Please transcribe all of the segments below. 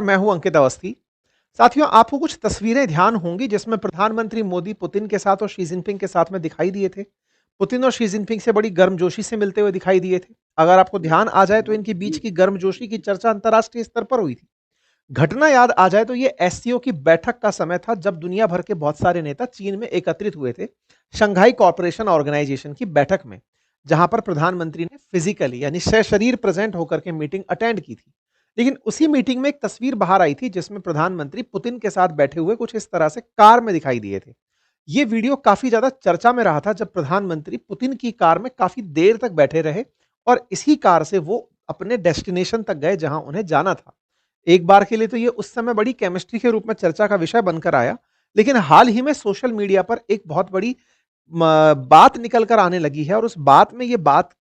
मैं हूं अंकित अवस्थी। साथियों, आपको कुछ तस्वीरें ध्यान होंगी जिसमें प्रधानमंत्री मोदी पुतिन के साथ और शी जिनपिंग के साथ में दिखाई दिए थे। पुतिन और शी जिनपिंग से बड़ी गर्मजोशी से मिलते हुए दिखाई दिए थे। अगर आपको ध्यान आ जाए तो इनके बीच की गर्मजोशी की चर्चा अंतर्राष्ट्रीय स्तर पर हुई थी। घटना याद आ जाए तो ये एससीओ की बैठक का समय था जब दुनिया भर के बहुत सारे नेता चीन में एकत्रित हुए थे, शंघाई कॉरपोरेशन ऑर्गेनाइजेशन की बैठक में, जहां पर प्रधानमंत्री ने फिजिकली यानी सशरीर प्रेजेंट होकर के मीटिंग अटेंड की थी। लेकिन उसी मीटिंग में एक तस्वीर बाहर आई थी जिसमें प्रधानमंत्री पुतिन के साथ बैठे हुए कुछ इस तरह से कार में दिखाई दिए थे। ये वीडियो काफी ज्यादा चर्चा में रहा था जब प्रधानमंत्री पुतिन की कार में काफी देर तक बैठे रहे और इसी कार से वो अपने डेस्टिनेशन तक गए जहां उन्हें जाना था। एक बार के लिए तो ये उस समय बड़ी केमिस्ट्री के रूप में चर्चा का विषय बनकर आया, लेकिन हाल ही में सोशल मीडिया पर एक बहुत बड़ी बात निकल कर आने लगी है और उस बात में ये बात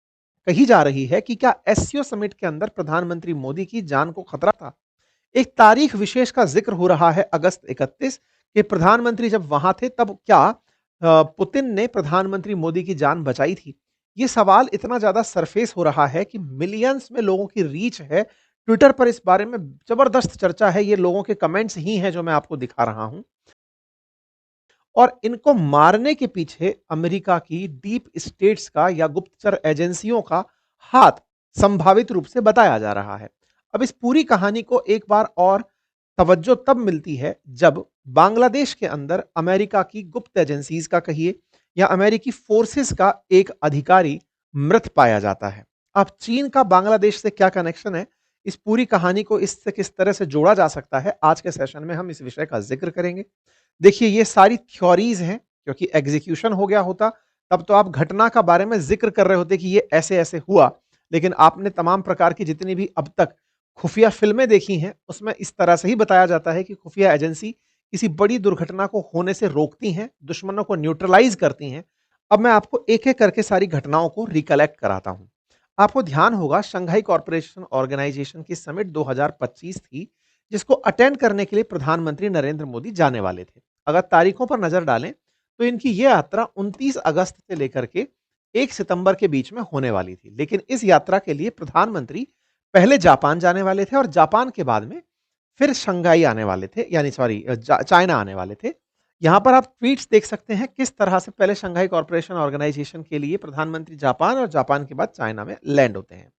कही जा रही है कि क्या एससीओ समिट के अंदर प्रधानमंत्री मोदी की जान को खतरा था। एक तारीख विशेष का जिक्र हो रहा है, अगस्त 31 के प्रधानमंत्री जब वहां थे तब क्या पुतिन ने प्रधानमंत्री मोदी की जान बचाई थी। ये सवाल इतना ज्यादा सरफेस हो रहा है कि मिलियंस में लोगों की रीच है। ट्विटर पर इस बारे में जबरदस्त चर्चा है। ये लोगों के कमेंट्स ही हैं जो मैं आपको दिखा रहा हूं। और इनको मारने के पीछे अमेरिका की डीप स्टेट्स का या गुप्तचर एजेंसियों का हाथ संभावित रूप से बताया जा रहा है। अब इस पूरी कहानी को एक बार और तवज्जो तब मिलती है जब बांग्लादेश के अंदर अमेरिका की गुप्त एजेंसीज का कहिए या अमेरिकी फोर्सेस का एक अधिकारी मृत पाया जाता है। अब चीन का बांग्लादेश से क्या कनेक्शन है, इस पूरी कहानी को इससे किस तरह से जोड़ा जा सकता है, आज के सेशन में हम इस विषय का जिक्र करेंगे। देखिए, ये सारी थ्योरीज हैं, क्योंकि एग्जीक्यूशन हो गया होता तब तो आप घटना का बारे में जिक्र कर रहे होते कि ये ऐसे ऐसे हुआ। लेकिन आपने तमाम प्रकार की जितनी भी अब तक खुफिया फिल्में देखी हैं उसमें इस तरह से ही बताया जाता है कि खुफिया एजेंसी किसी बड़ी दुर्घटना को होने से रोकती हैं, दुश्मनों को न्यूट्रलाइज करती हैं। अब मैं आपको एक एक करके सारी घटनाओं को रिकलेक्ट कराता हूं। आपको ध्यान होगा शंघाई कॉरपोरेशन ऑर्गेनाइजेशन की समिट 2025 थी, जिसको अटेंड करने के लिए प्रधानमंत्री नरेंद्र मोदी जाने वाले थे। अगर तारीखों पर नजर डालें तो इनकी यह यात्रा 29 अगस्त से लेकर के 1 सितंबर के बीच में होने वाली थी। लेकिन इस यात्रा के लिए प्रधानमंत्री पहले जापान जाने वाले थे और जापान के बाद में फिर शंघाई आने वाले थे, यानी सॉरी चाइना आने वाले थे। यहां पर आप ट्वीट्स देख सकते हैं किस तरह से पहले शंघाई कॉरपोरेशन ऑर्गेनाइजेशन के लिए प्रधानमंत्री जापान और जापान के बाद चाइना में लैंड होते हैं।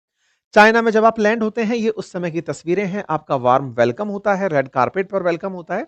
चाइना में जब आप लैंड होते हैं, ये उस समय की तस्वीरें हैं। आपका वार्म वेलकम होता है, रेड कारपेट पर वेलकम होता है।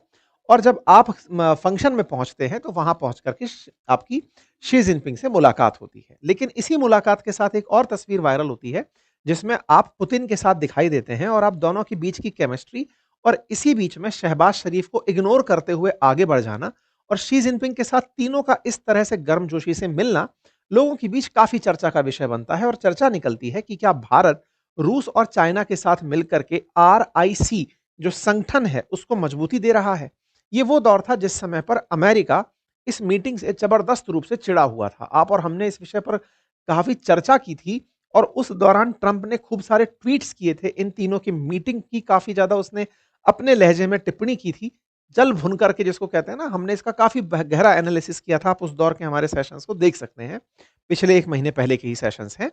और जब आप फंक्शन में पहुंचते हैं तो वहां पहुंच करके आपकी शी जिनपिंग से मुलाकात होती है। लेकिन इसी मुलाकात के साथ एक और तस्वीर वायरल होती है जिसमें आप पुतिन के साथ दिखाई देते हैं और आप दोनों के बीच की केमिस्ट्री और इसी बीच में शहबाज शरीफ को इग्नोर करते हुए आगे बढ़ जाना और शी जिनपिंग के साथ तीनों का इस तरह से गर्मजोशी से मिलना लोगों के बीच काफी चर्चा का विषय बनता है। और चर्चा निकलती है कि क्या भारत रूस और चाइना के साथ मिलकर के आरआईसी जो संगठन है उसको मजबूती दे रहा है। ये वो दौर था जिस समय पर अमेरिका इस मीटिंग से जबरदस्त रूप से चिढ़ा हुआ था। आप और हमने इस विषय पर काफी चर्चा की थी और उस दौरान ट्रंप ने खूब सारे ट्वीट्स किए थे। इन तीनों की मीटिंग की काफी ज्यादा उसने अपने लहजे में टिप्पणी की थी, जल भुन करके जिसको कहते हैं ना। हमने इसका काफी गहरा एनालिसिस किया था। आप उस दौर के हमारे सेशंस को देख सकते हैं, पिछले 1 महीने पहले के ही सेशंस हैं।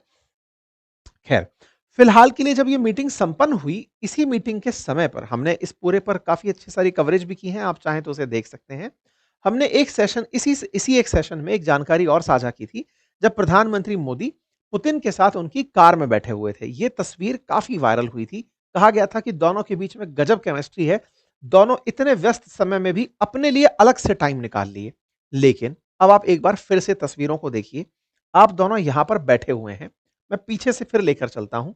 खैर, फिलहाल के लिए जब ये मीटिंग संपन्न हुई, इसी मीटिंग के समय पर हमने इस पूरे पर काफी अच्छी सारी कवरेज भी की है। आप चाहें तो उसे देख सकते हैं। हमने एक सेशन इसी एक सेशन में एक जानकारी और साझा की थी जब प्रधानमंत्री मोदी पुतिन के साथ उनकी कार में बैठे हुए थे। ये तस्वीर काफी वायरल हुई थी। कहा गया था कि दोनों के बीच में गजब केमिस्ट्री है। दोनों इतने व्यस्त समय में भी अपने लिए अलग से टाइम निकाल लिए। लेकिन अब आप एक बार फिर से तस्वीरों को देखिए। आप दोनों यहां पर बैठे हुए हैं। मैं पीछे से फिर लेकर चलता हूं।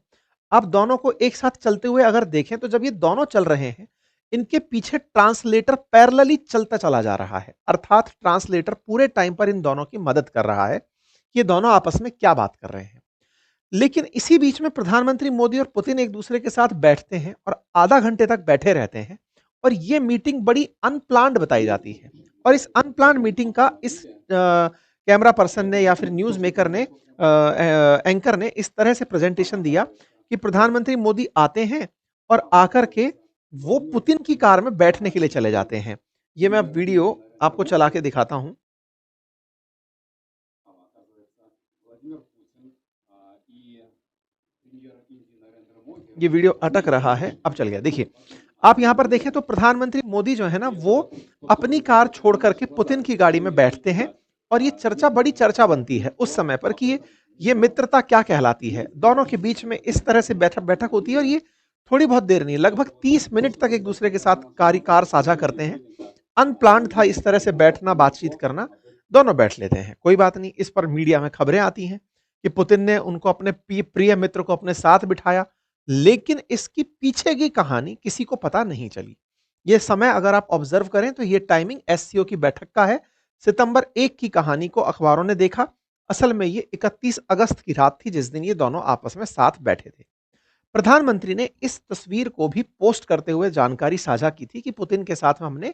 आप दोनों को एक साथ चलते हुए अगर देखें तो जब ये दोनों चल रहे हैं, इनके पीछे ट्रांसलेटर पैरेलली चलता चला जा रहा है। अर्थात ट्रांसलेटर पूरे टाइम पर इन दोनों की मदद कर रहा है कि ये दोनों आपस में क्या बात कर रहे हैं। लेकिन इसी बीच में प्रधानमंत्री मोदी और पुतिन एक दूसरे के साथ बैठते हैं और आधा घंटे तक बैठे रहते हैं और ये मीटिंग बड़ी अनप्लान्ड बताई जाती है। और इस अनप्लान्ड मीटिंग का इस कैमरा पर्सन ने या फिर न्यूज मेकर ने, एंकर ने इस तरह से प्रेजेंटेशन दिया कि प्रधानमंत्री मोदी आते हैं और आकर के वो पुतिन की कार में बैठने के लिए चले जाते हैं। ये मैं वीडियो आपको चला के दिखाता हूं। ये वीडियो अटक रहा है, अब चल गया। देखिए, आप यहां पर देखें तो प्रधानमंत्री मोदी जो है ना, वो अपनी कार छोड़ करके पुतिन की गाड़ी में बैठते हैं और ये चर्चा, बड़ी चर्चा बनती है उस समय पर कि ये मित्रता क्या कहलाती है। दोनों के बीच में इस तरह से बैठक बैठक होती है और ये थोड़ी बहुत देर नहीं, लगभग 30 मिनट तक एक दूसरे के साथ कार साझा करते हैं। अनप्लान्ड था इस तरह से बैठना, बातचीत करना, दोनों बैठ लेते हैं, कोई बात नहीं। इस पर मीडिया में खबरें आती हैं कि पुतिन ने उनको, अपने प्रिय मित्र को अपने साथ बिठाया, लेकिन इसकी पीछे की कहानी किसी को पता नहीं चली। ये समय अगर आप ऑब्जर्व करें तो ये टाइमिंग एससीओ की बैठक का है। सितंबर 1 की कहानी को अखबारों ने देखा। असल में ये 31 अगस्त की रात थी जिस दिन ये दोनों आपस में साथ बैठे थे। प्रधानमंत्री ने इस तस्वीर को भी पोस्ट करते हुए जानकारी साझा की थी कि पुतिन के साथ में हमने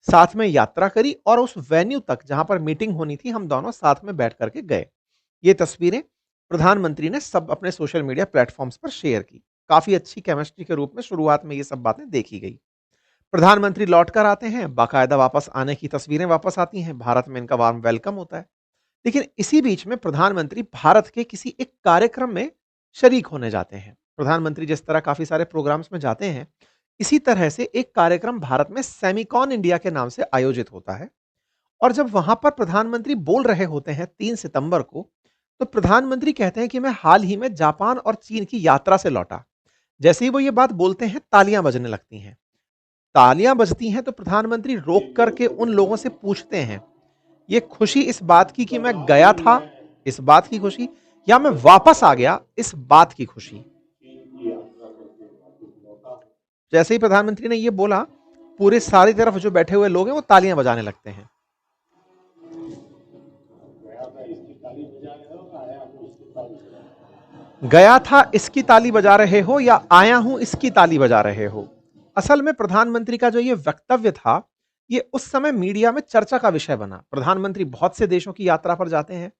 साथ में यात्रा करी और उस वेन्यू तक जहां पर मीटिंग होनी थी हम दोनों साथ में बैठ करके गए। ये तस्वीरें प्रधानमंत्री ने सब अपने सोशल मीडिया प्लेटफॉर्म्स पर शेयर की। काफी अच्छी केमिस्ट्री के रूप में शुरुआत में ये सब बातें देखी गई। प्रधानमंत्री लौट कर आते हैं, बाकायदा वापस आने की तस्वीरें वापस आती हैं, भारत में इनका वार्म वेलकम होता है। लेकिन इसी बीच में प्रधानमंत्री भारत के किसी एक कार्यक्रम में शरीक होने जाते हैं। प्रधानमंत्री जिस तरह काफी सारे प्रोग्राम्स में जाते हैं, इसी तरह से एक कार्यक्रम भारत में सेमिकॉन इंडिया के नाम से आयोजित होता है। और जब वहां पर प्रधानमंत्री बोल रहे होते हैं 3 सितंबर को, तो प्रधानमंत्री कहते हैं कि मैं हाल ही में जापान और चीन की यात्रा से लौटा। जैसे ही वो ये बात बोलते हैं, तालियां बजने लगती हैं। तालियां बजती हैं तो प्रधानमंत्री रोक करके उन लोगों से पूछते हैं, ये खुशी इस बात की कि मैं गया था, इस बात की खुशी, या मैं वापस आ गया, इस बात की खुशी। जैसे ही प्रधानमंत्री ने ये बोला, पूरे सारी तरफ जो बैठे हुए लोग हैं वो तालियां बजाने लगते हैं। गया था इसकी ताली बजा रहे हो या आया हूं इसकी ताली बजा रहे हो। असल में प्रधानमंत्री का जो ये वक्तव्य था, ये उस समय मीडिया में चर्चा का विषय बना। प्रधानमंत्री बहुत से देशों की यात्रा पर जाते हैं,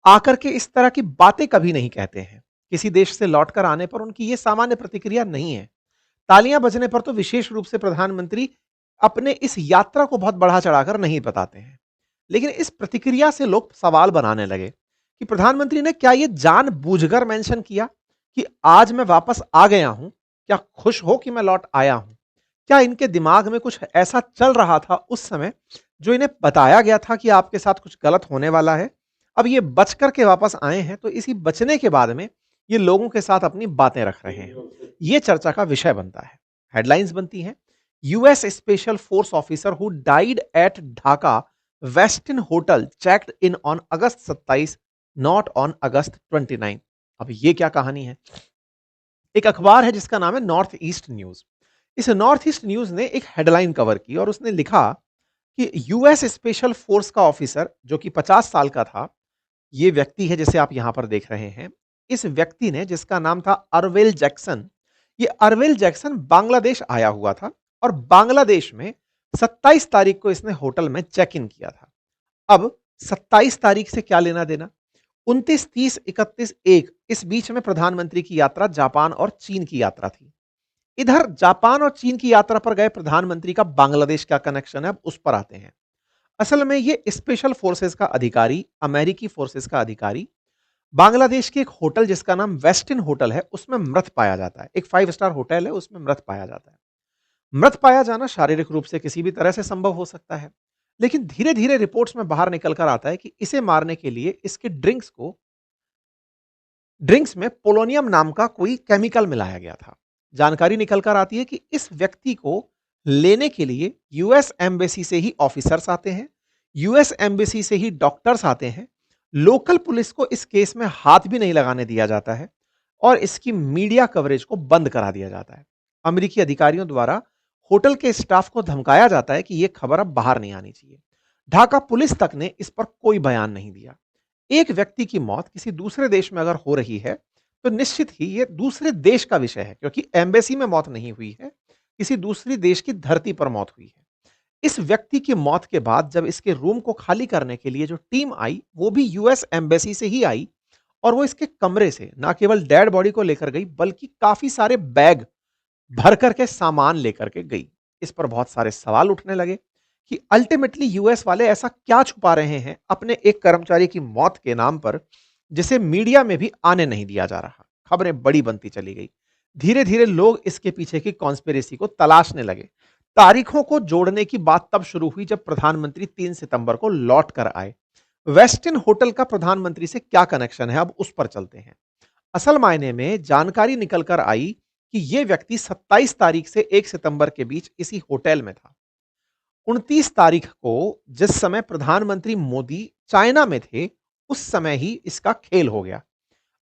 आकर के इस तरह की बातें कभी नहीं कहते हैं। किसी देश से लौटकर आने पर उनकी ये सामान्य प्रतिक्रिया नहीं है। तालियां बजने पर तो विशेष रूप से प्रधानमंत्री अपने इस यात्रा को बहुत बढ़ा चढ़ाकर नहीं बताते हैं। लेकिन इस प्रतिक्रिया से लोग सवाल बनाने लगे कि प्रधानमंत्री ने क्या यह जानबूझकर मेंशन किया कि आज मैं वापस आ गया हूं, क्या खुश हो कि मैं लौट आया हूं? क्या इनके दिमाग में कुछ ऐसा चल रहा था उस समय जो इन्हें बताया गया था कि आपके साथ कुछ गलत होने वाला है? अब ये बच करके वापस आए हैं तो इसी बचने के बाद में ये लोगों के साथ अपनी बातें रख रहे हैं। ये चर्चा का विषय बनता है। हेडलाइंस बनती हैं, US special force officer who died eight Dhaka Westin hotel checked in on August 27, not on August 29। अब ये क्या कहानी है? एक अखबार है जिसका नाम है नॉर्थ ईस्ट न्यूज। इस नॉर्थ ईस्ट न्यूज ने एक हेडलाइन कवर की और उसने लिखा कि यूएस स्पेशल फोर्स का ऑफिसर जो कि 50 साल का था, ये व्यक्ति है जिसे आप यहां पर देख रहे हैं। इस व्यक्ति ने, जिसका नाम था अरवेल जैक्सन, ये अरवेल जैक्सन बांग्लादेश आया हुआ था और बांग्लादेश में 27 तारीख को इसने होटल में चेक इन किया था। अब 27 तारीख से क्या लेना देना? 29, 30, 31, 1 इस बीच में प्रधानमंत्री की यात्रा जापान और चीन की यात्रा थी। इधर जापान और चीन की यात्रा पर गए प्रधानमंत्री का बांग्लादेश क्या कनेक्शन है, अब उस पर आते हैं। असल में ये स्पेशल फोर्सेस का अधिकारी, अमेरिकी फोर्सेस का अधिकारी, बांग्लादेश के एक होटल जिसका नाम वेस्टिन होटल है उसमें मृत पाया जाता है। एक 5 स्टार होटल है, उसमें मृत पाया जाता है। मृत पाया जाना शारीरिक रूप से किसी भी तरह से संभव हो सकता है, लेकिन धीरे धीरे रिपोर्ट्स में बाहर निकल कर आता है कि इसे मारने के लिए इसके ड्रिंक्स में पोलोनियम नाम का कोई केमिकल मिलाया गया था। जानकारी निकल कर आती है कि इस व्यक्ति को लेने के लिए यूएस एम्बेसी से ही ऑफिसर्स आते हैं, यूएस एम्बेसी से ही डॉक्टर्स आते हैं। लोकल पुलिस को इस केस में हाथ भी नहीं लगाने दिया जाता है और इसकी मीडिया कवरेज को बंद करा दिया जाता है। अमेरिकी अधिकारियों द्वारा होटल के स्टाफ को धमकाया जाता है कि यह खबर अब बाहर नहीं आनी चाहिए। ढाका पुलिस तक ने इस पर कोई बयान नहीं दिया। एक व्यक्ति की मौत किसी दूसरे देश में अगर हो रही है तो निश्चित ही यह दूसरे देश का विषय है, क्योंकि एम्बेसी में मौत नहीं हुई है, किसी दूसरी देश की धरती पर मौत हुई है। इस व्यक्ति की मौत के बाद जब इसके रूम को खाली करने के लिए जो टीम आई, वो भी यूएस एम्बेसी से ही आई और वो इसके कमरे से ना केवल डेड बॉडी को लेकर गई बल्कि काफी सारे बैग भर करके सामान लेकर के गई। इस पर बहुत सारे सवाल उठने लगे कि अल्टीमेटली यूएस वाले ऐसा क्या छुपा रहे हैं अपने एक कर्मचारी की मौत के नाम पर, जिसे मीडिया में भी आने नहीं दिया जा रहा। खबरें बड़ी बनती चली गई। धीरे धीरे लोग इसके पीछे की कॉन्स्पिरेसी को तलाशने लगे। तारीखों को जोड़ने की बात तब शुरू हुई जब प्रधानमंत्री 3 सितंबर को लौट कर आए। वेस्टिन होटल का प्रधानमंत्री से क्या कनेक्शन है, अब उस पर चलते हैं। असल मायने में जानकारी निकल कर आई कि यह व्यक्ति 27 तारीख से 1 सितंबर के बीच इसी होटल में था। 29 तारीख को जिस समय प्रधानमंत्री मोदी चाइना में थे, उस समय ही इसका खेल हो गया।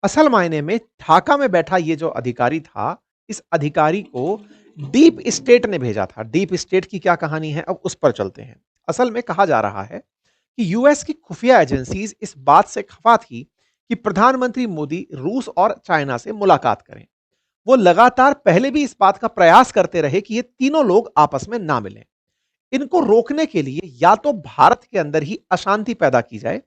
असल मायने में ढाका में बैठा ये जो अधिकारी था, इस अधिकारी को डीप स्टेट ने भेजा था। डीप स्टेट की क्या कहानी है, अब उस पर चलते हैं। असल में कहा जा रहा है कि यूएस की खुफिया एजेंसीज इस बात से खफा थी कि प्रधानमंत्री मोदी रूस और चाइना से मुलाकात करें। वो लगातार पहले भी इस बात का प्रयास करते रहे कि ये तीनों लोग आपस में ना मिलें। इनको रोकने के लिए या तो भारत के अंदर ही अशांति पैदा की जाए,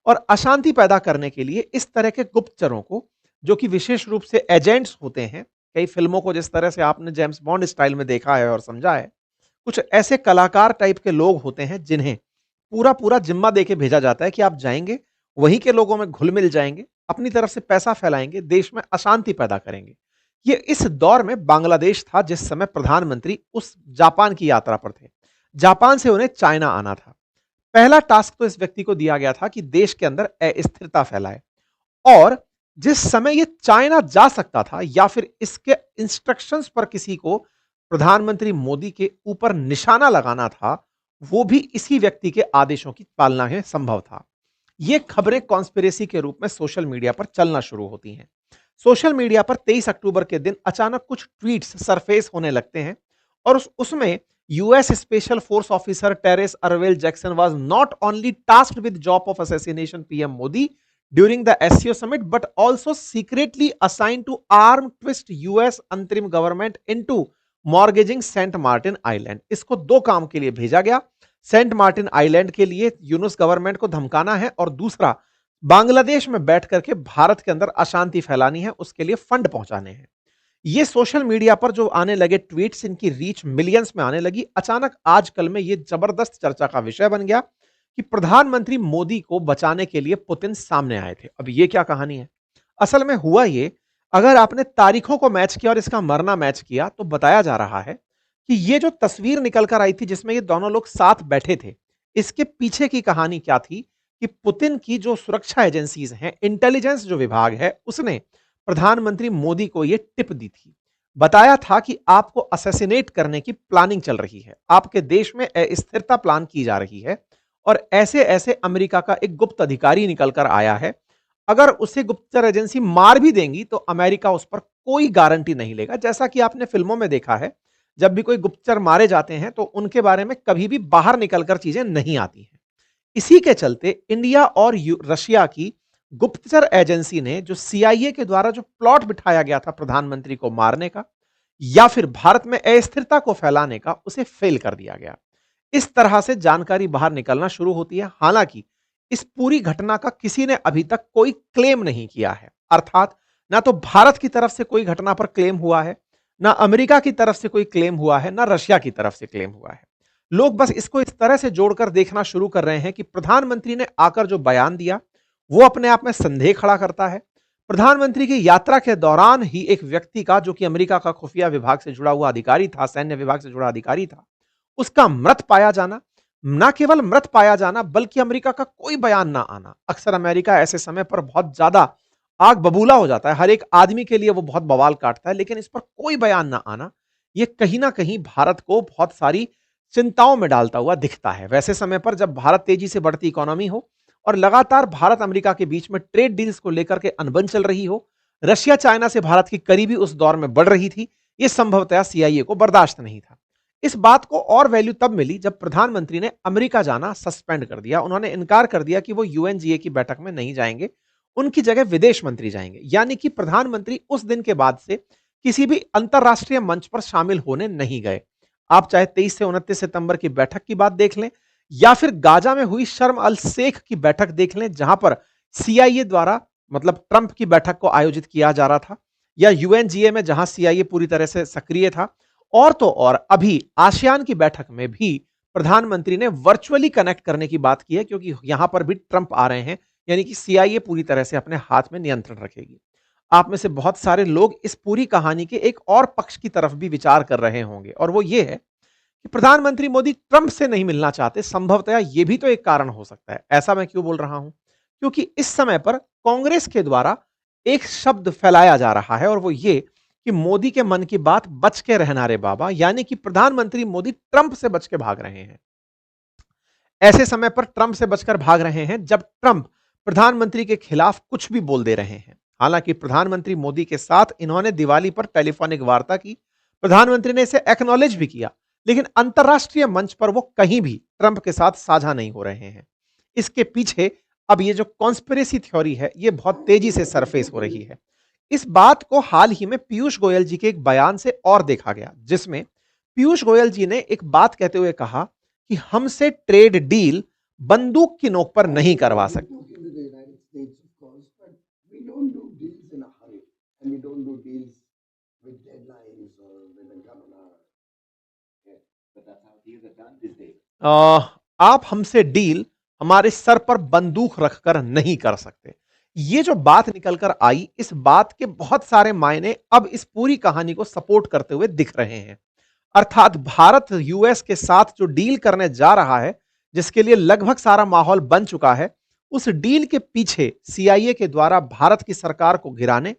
और अशांति पैदा करने के लिए इस तरह के गुप्तचरों को, जो कि विशेष रूप से एजेंट्स होते हैं, कई फिल्मों को जिस तरह से आपने जेम्स बॉन्ड स्टाइल में देखा है और समझा है, कुछ ऐसे कलाकार टाइप के लोग होते हैं जिन्हें पूरा पूरा जिम्मा देके भेजा जाता है कि आप जाएंगे, वहीं के लोगों में घुल मिल जाएंगे, अपनी तरफ से पैसा फैलाएंगे, देश में अशांति पैदा करेंगे। ये इस दौर में बांग्लादेश था जिस समय प्रधानमंत्री उस जापान की यात्रा पर थे। जापान से उन्हें चाइना आना था। पहला टास्क तो इस व्यक्ति को दिया गया था कि देश के अंदर अस्थिरता फैलाए, और जिस समय ये चाइना जा सकता था या फिर इसके इंस्ट्रक्शंस पर किसी को प्रधानमंत्री मोदी के ऊपर निशाना लगाना था, वो भी इसी व्यक्ति के आदेशों की पालना में संभव था। ये खबरें कॉन्स्पिरेसी के रूप में सोशल मीडिया पर चलना शुरू होती हैं। सोशल मीडिया पर 23 अक्टूबर के दिन अचानक कुछ ट्वीट्स सरफेस होने लगते हैं, और उसमें US special force officer Terrence Arvel Jackson was not only tasked with job of assassination PM Modi during the SCO summit but also secretly assigned to arm twist US अंतरिम government into mortgaging Saint Martin island. इसको दो काम के लिए भेजा गया। Saint Martin island के लिए यूनुस गवर्नमेंट को धमकाना है, और दूसरा बांग्लादेश में बैठ करके भारत के अंदर अशांति फैलानी है, उसके लिए फंड पहुंचाने हैं। ये सोशल मीडिया पर जो आने लगे ट्वीट्स, इनकी रीच मिलियंस में आने लगी। अचानक आजकल में ये जबरदस्त चर्चा का विषय बन गया कि प्रधानमंत्री मोदी को बचाने के लिए पुतिन सामने आए थे। अब ये क्या कहानी है? असल में हुआ ये, अगर आपने तारीखों को मैच किया और इसका मरना मैच किया, तो बताया जा रहा है कि ये जो तस्वीर निकल कर आई थी जिसमें ये दोनों लोग साथ बैठे थे, इसके पीछे की कहानी क्या थी कि पुतिन की जो सुरक्षा एजेंसीज हैं, इंटेलिजेंस जो विभाग है, उसने प्रधानमंत्री मोदी को यह टिप दी थी। बताया था कि आपको असैसिनेट करने की प्लानिंग चल रही है, आपके देश में अस्थिरता प्लान की जा रही है, और ऐसे ऐसे अमेरिका का एक गुप्त अधिकारी निकल कर आया है। अगर उसे गुप्तचर एजेंसी मार भी देंगी तो अमेरिका उस पर कोई गारंटी नहीं लेगा। जैसा कि आपने फिल्मों में देखा है, जब भी कोई गुप्तचर मारे जाते हैं तो उनके बारे में कभी भी बाहर निकलकर चीजें नहीं आती हैं। इसी के चलते इंडिया और रशिया की गुप्तचर एजेंसी ने जो सीआईए के द्वारा जो प्लॉट बिठाया गया था प्रधानमंत्री को मारने का या फिर भारत में अस्थिरता को फैलाने का, उसे फेल कर दिया गया। इस तरह से जानकारी बाहर निकलना शुरू होती है। हालांकि इस पूरी घटना का किसी ने अभी तक कोई क्लेम नहीं किया है, अर्थात ना तो भारत की तरफ से कोई घटना पर क्लेम हुआ है, ना अमेरिका की तरफ से कोई क्लेम हुआ है, ना रशिया की तरफ से क्लेम हुआ है। लोग बस इसको इस तरह से जोड़कर देखना शुरू कर रहे हैं कि प्रधानमंत्री ने आकर जो बयान दिया वो अपने आप में संदेह खड़ा करता है। प्रधानमंत्री की यात्रा के दौरान ही एक व्यक्ति का, जो कि अमेरिका का खुफिया विभाग से जुड़ा हुआ अधिकारी था, सैन्य विभाग से जुड़ा अधिकारी था, उसका मृत पाया जाना, ना केवल मृत पाया जाना बल्कि अमेरिका का कोई बयान ना आना। अक्सर अमेरिका ऐसे समय पर बहुत ज्यादा आग बबूला हो जाता है, हर एक आदमी के लिए वो बहुत बवाल काटता है, लेकिन इस पर कोई बयान ना आना, ये कहीं ना कहीं भारत को बहुत सारी चिंताओं में डालता हुआ दिखता है। वैसे समय पर जब भारत तेजी से बढ़ती इकोनॉमी हो और लगातार भारत अमेरिका के बीच में ट्रेड डील्स को लेकर के अनबन चल रही हो, रशिया चाइना से भारत की करीबी उस दौर में बढ़ रही थी, यह संभवतः सीआईए को बर्दाश्त नहीं था। इस बात को और वैल्यू तब मिली जब प्रधानमंत्री ने अमेरिका जाना सस्पेंड कर दिया। उन्होंने इनकार कर दिया कि वो यूएनजीए की बैठक में नहीं जाएंगे, उनकी जगह विदेश मंत्री जाएंगे। यानी कि प्रधानमंत्री उस दिन के बाद से किसी भी अंतरराष्ट्रीय मंच पर शामिल होने नहीं गए। आप चाहे 23 से 29 सितंबर की बैठक की बात देख लें, या फिर गाजा में हुई शर्म अल शेख की बैठक देख लें, जहां पर सीआईए द्वारा, मतलब ट्रंप की बैठक को आयोजित किया जा रहा था, या यूएनजीए में जहां सीआईए पूरी तरह से सक्रिय था, और तो और अभी आसियान की बैठक में भी प्रधानमंत्री ने वर्चुअली कनेक्ट करने की बात की है, क्योंकि यहां पर भी ट्रंप आ रहे हैं, यानी कि सीआईए पूरी तरह से अपने हाथ में नियंत्रण रखेगी। आप में से बहुत सारे लोग इस पूरी कहानी के एक और पक्ष की तरफ भी विचार कर रहे होंगे और वो ये है कि प्रधानमंत्री मोदी ट्रंप से नहीं मिलना चाहते। संभवतः ये भी तो एक कारण हो सकता है। ऐसा मैं क्यों बोल रहा हूं? क्योंकि इस समय पर कांग्रेस के द्वारा एक शब्द फैलाया जा रहा है और वो ये कि मोदी के मन की बात बच के रहना रे बाबा, यानी कि प्रधानमंत्री मोदी ट्रंप से बच के भाग रहे हैं। ऐसे समय पर ट्रंप से बचकर भाग रहे हैं जब ट्रंप प्रधानमंत्री के खिलाफ कुछ भी बोल दे रहे हैं। हालांकि प्रधानमंत्री मोदी के साथ इन्होंने दिवाली पर टेलीफोनिक वार्ता की, प्रधानमंत्री ने इसे एक्नॉलेज भी किया, लेकिन अंतरराष्ट्रीय मंच पर वो कहीं भी ट्रंप के साथ साझा नहीं हो रहे हैं। इसके पीछे अब ये जो कॉन्स्पिरेसी थ्योरी है, ये बहुत तेजी से सरफेस हो रही है। इस बात को हाल ही में पीयूष गोयल जी के एक बयान से और देखा गया, जिसमें पीयूष गोयल जी ने एक बात कहते हुए कहा कि हमसे ट्रेड डील बंदूक की नोक पर नहीं करवा सकते। आप हमसे डील हमारे सर पर बंदूक रखकर नहीं कर सकते। ये जो बात निकलकर आई, इस बात के बहुत सारे मायने अब इस पूरी कहानी को सपोर्ट करते हुए दिख रहे हैं। अर्थात भारत यूएस के साथ जो डील करने जा रहा है, जिसके लिए लगभग सारा माहौल बन चुका है, उस डील के पीछे सीआईए के द्वारा भारत की सरकार को गिराने,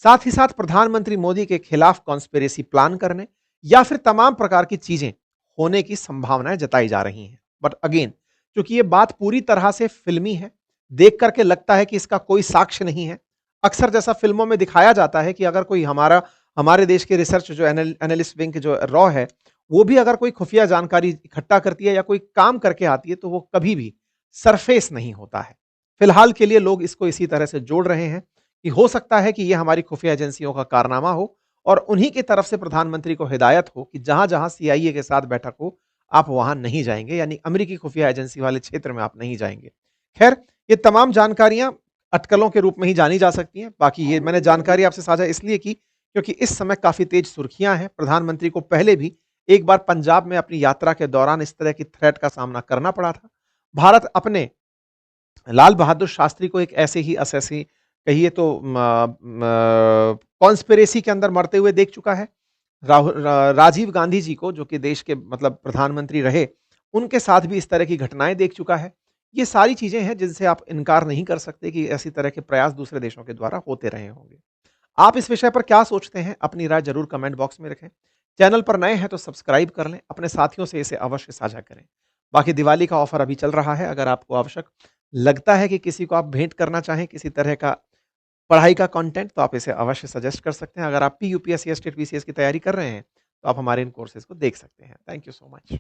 साथ ही साथ प्रधानमंत्री मोदी के खिलाफ कॉन्स्पिरेसी प्लान करने या फिर तमाम प्रकार की चीजें होने की संभावनाएं जताई जा रही हैं। बट अगेन, क्योंकि ये बात पूरी तरह से फिल्मी है, देख करके लगता है कि इसका कोई साक्ष्य नहीं है। अक्सर जैसा फिल्मों में दिखाया जाता है कि अगर कोई हमारे देश के रिसर्च जो एनालिस्ट विंग जो रॉ है, वो भी अगर कोई खुफिया जानकारी इकट्ठा करती है या कोई काम करके आती है, तो वो कभी भी सरफेस नहीं होता है। फिलहाल के लिए लोग इसको इसी तरह से जोड़ रहे हैं कि हो सकता है कि ये हमारी खुफिया एजेंसियों का कारनामा हो और उन्हीं की तरफ से प्रधानमंत्री को हिदायत हो कि जहां जहां सीआईए के साथ बैठक हो, आप वहां नहीं जाएंगे, यानी अमेरिकी खुफिया एजेंसी वाले क्षेत्र में आप नहीं जाएंगे। खैर, ये तमाम जानकारियां अटकलों के रूप में ही जानी जा सकती हैं। बाकी ये मैंने जानकारी आपसे साझा इसलिए की क्योंकि इस समय काफी तेज सुर्खियां हैं। प्रधानमंत्री को पहले भी एक बार पंजाब में अपनी यात्रा के दौरान इस तरह की थ्रेट का सामना करना पड़ा था। भारत अपने लाल बहादुर शास्त्री को एक ऐसे ही असैसी, कहिए तो कॉन्स्पिरेसी के अंदर मरते हुए देख चुका है। राजीव गांधी जी को, जो कि देश के मतलब प्रधानमंत्री रहे, उनके साथ भी इस तरह की घटनाएं देख चुका है। ये सारी चीजें हैं जिनसे आप इनकार नहीं कर सकते कि ऐसी तरह के प्रयास दूसरे देशों के द्वारा होते रहे होंगे। आप इस विषय पर क्या सोचते हैं? अपनी राय जरूर कमेंट बॉक्स में रखें। चैनल पर नए हैं तो सब्सक्राइब कर लें, अपने साथियों से इसे अवश्य साझा करें। बाकी दिवाली का ऑफर अभी चल रहा है, अगर आपको आवश्यक लगता है कि किसी को आप भेंट करना चाहें किसी तरह का पढ़ाई का कंटेंट, तो आप इसे अवश्य सजेस्ट कर सकते हैं। अगर आप पीयूपीएससी या स्टेट बीसीएस की तैयारी कर रहे हैं, तो आप हमारे इन कोर्सेज को देख सकते हैं। Thank you so much.